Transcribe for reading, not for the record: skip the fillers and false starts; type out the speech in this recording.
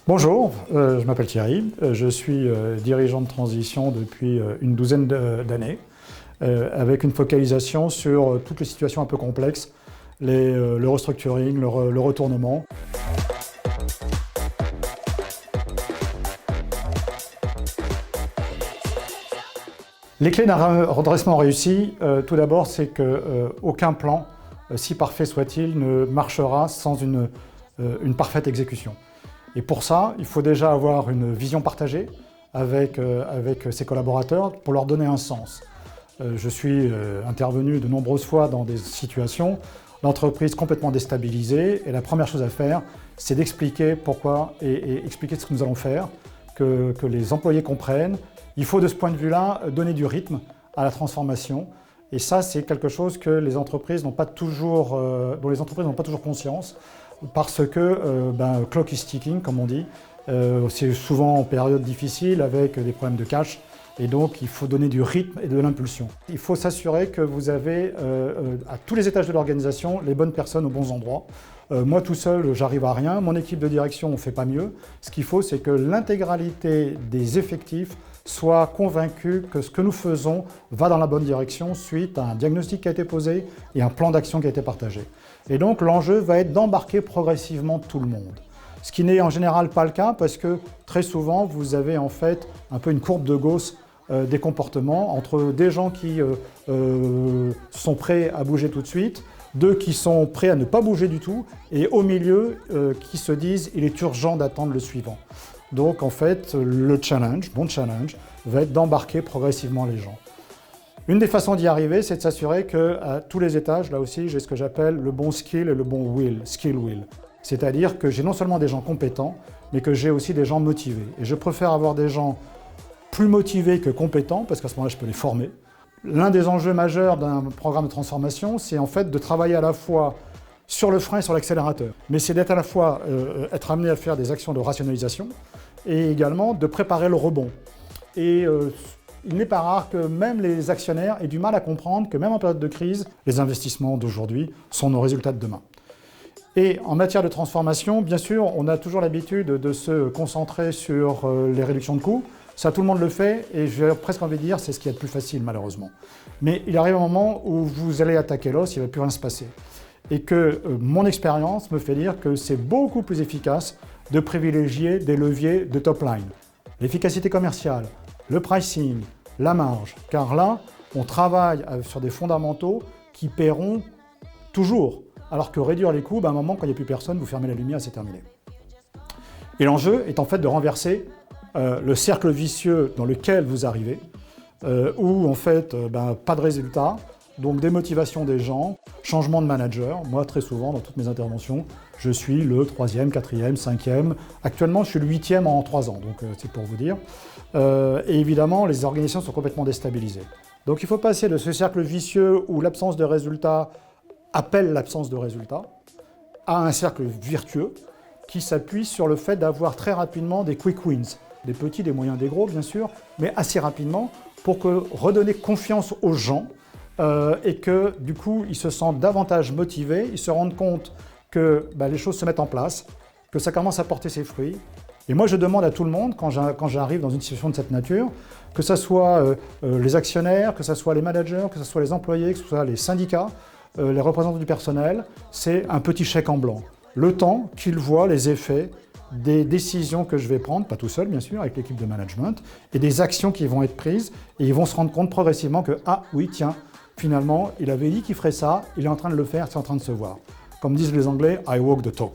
Bonjour, je m'appelle Thierry, je suis dirigeant de transition depuis une douzaine d'années, avec une focalisation sur toutes les situations un peu complexes, le restructuring, le retournement. Les clés d'un redressement réussi, tout d'abord, c'est qu'aucun plan, si parfait soit-il, ne marchera sans une parfaite exécution. Et pour ça, il faut déjà avoir une vision partagée avec ses collaborateurs pour leur donner un sens. Je suis intervenu de nombreuses fois dans des situations, l'entreprise complètement déstabilisée, et la première chose à faire, c'est d'expliquer pourquoi et expliquer ce que nous allons faire, que les employés comprennent. Il faut de ce point de vue-là donner du rythme à la transformation. Et ça, c'est quelque chose que les entreprises n'ont pas toujours, dont les entreprises n'ont pas toujours conscience, parce que clock is ticking, comme on dit. C'est souvent en période difficile avec des problèmes de cash. Et donc, il faut donner du rythme et de l'impulsion. Il faut s'assurer que vous avez, à tous les étages de l'organisation, les bonnes personnes aux bons endroits. Moi, tout seul, j'arrive à rien. Mon équipe de direction, on ne fait pas mieux. Ce qu'il faut, c'est que l'intégralité des effectifs soit convaincue que ce que nous faisons va dans la bonne direction suite à un diagnostic qui a été posé et un plan d'action qui a été partagé. Et donc, l'enjeu va être d'embarquer progressivement tout le monde. Ce qui n'est en général pas le cas parce que très souvent, vous avez en fait un peu une courbe de Gauss des comportements entre des gens qui sont prêts à bouger tout de suite, deux qui sont prêts à ne pas bouger du tout, et au milieu qui se disent il est urgent d'attendre le suivant. Donc en fait, le challenge, mon challenge, va être d'embarquer progressivement les gens. Une des façons d'y arriver, c'est de s'assurer qu'à tous les étages, là aussi, j'ai ce que j'appelle le bon skill et le bon will, skill will. C'est-à-dire que j'ai non seulement des gens compétents, mais que j'ai aussi des gens motivés. Et je préfère avoir des gens plus motivés que compétents, parce qu'à ce moment-là, je peux les former. L'un des enjeux majeurs d'un programme de transformation, c'est en fait de travailler à la fois sur le frein et sur l'accélérateur. Mais c'est d'être à la fois être amené à faire des actions de rationalisation et également de préparer le rebond. Et il n'est pas rare que même les actionnaires aient du mal à comprendre que même en période de crise, les investissements d'aujourd'hui sont nos résultats de demain. Et en matière de transformation, bien sûr, on a toujours l'habitude de se concentrer sur les réductions de coûts. Ça, tout le monde le fait, et j'ai presque envie de dire, c'est ce qui est le plus facile, malheureusement. Mais il arrive un moment où vous allez attaquer l'os, il ne va plus rien se passer. Et que mon expérience me fait dire que c'est beaucoup plus efficace de privilégier des leviers de top line. L'efficacité commerciale, le pricing, la marge. Car là, on travaille sur des fondamentaux qui paieront toujours. Alors que réduire les coûts, à un moment, quand il n'y a plus personne, vous fermez la lumière, c'est terminé. Et l'enjeu est en fait de renverser le cercle vicieux dans lequel vous arrivez, où en fait, pas de résultat, donc démotivation des gens, changement de manager. Moi, très souvent, dans toutes mes interventions, je suis le 3e, 4e, 5e. Actuellement, je suis le 8e en 3 ans, donc c'est pour vous dire. Et évidemment, les organisations sont complètement déstabilisées. Donc il faut passer de ce cercle vicieux où l'absence de résultats appelle l'absence de résultats à un cercle vertueux qui s'appuie sur le fait d'avoir très rapidement des quick wins, des petits, des moyens, des gros, bien sûr, mais assez rapidement pour redonner confiance aux gens et que, du coup, ils se sentent davantage motivés, ils se rendent compte que les choses se mettent en place, que ça commence à porter ses fruits. Et moi, je demande à tout le monde, quand j'arrive dans une situation de cette nature, que ce soit les actionnaires, que ce soit les managers, que ce soit les employés, que ce soit les syndicats, les représentants du personnel, c'est un petit chèque en blanc. Le temps qu'ils voient les effets des décisions que je vais prendre, pas tout seul bien sûr, avec l'équipe de management, et des actions qui vont être prises, et ils vont se rendre compte progressivement que, ah oui, tiens, finalement, il avait dit qu'il ferait ça, il est en train de le faire, c'est en train de se voir. Comme disent les Anglais, I walk the talk.